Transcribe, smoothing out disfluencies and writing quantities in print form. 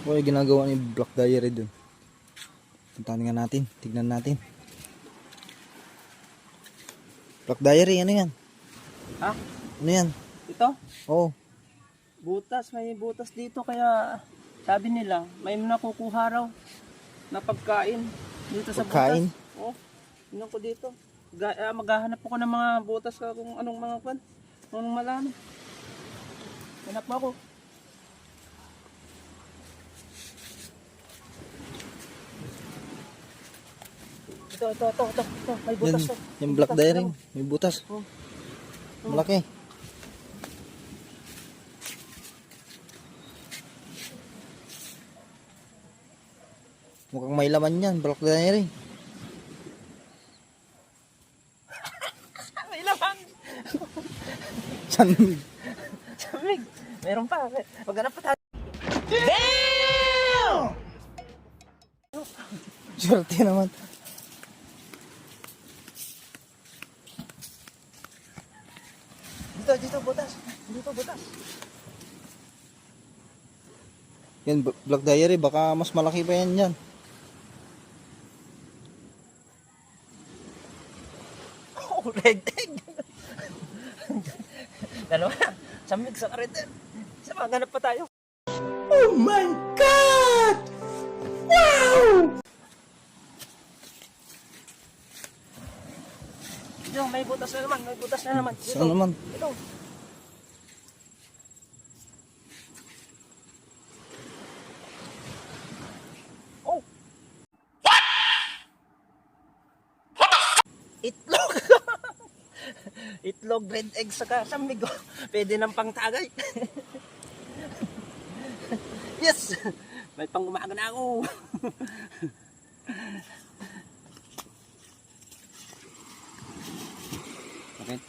O yung ginagawa ni Black Diary dun. Puntahan nga natin. Tignan natin. Black Diary, ano yan? Ha? Ano yan? Ito? Oo. Butas. May butas dito kaya sabi nila may nakukuha raw na pagkain dito sa Pagkain? butas. Oh, tingnan ko dito. Maghahanap ako ng mga butas kung anong mga kwan. Anong malami. Hanap ako. Ito. May butas Yan, to. yung May Black butas Diary. daw. May butas. Oh. Malaki. Mukhang may laman yan, Black Diary. May laman. Sanmig. Samig. Meron pa. Maghanap pa tayo. Swerte naman. Dito, butas. Dito, butas. Yan, Black Diary, baka mas malaki pa yan yan. Oh, red egg. Dalawa na. Samig sa red egg. Maghanap pa tayo. Oh my God! Wow! Dito, may butas na naman. Dito. Saan naman? Ito. Oh. Itlog. Itlog, red egg, saka samig. Pwede ng pangtagay. Yes! May pang umaga na ako. Okay.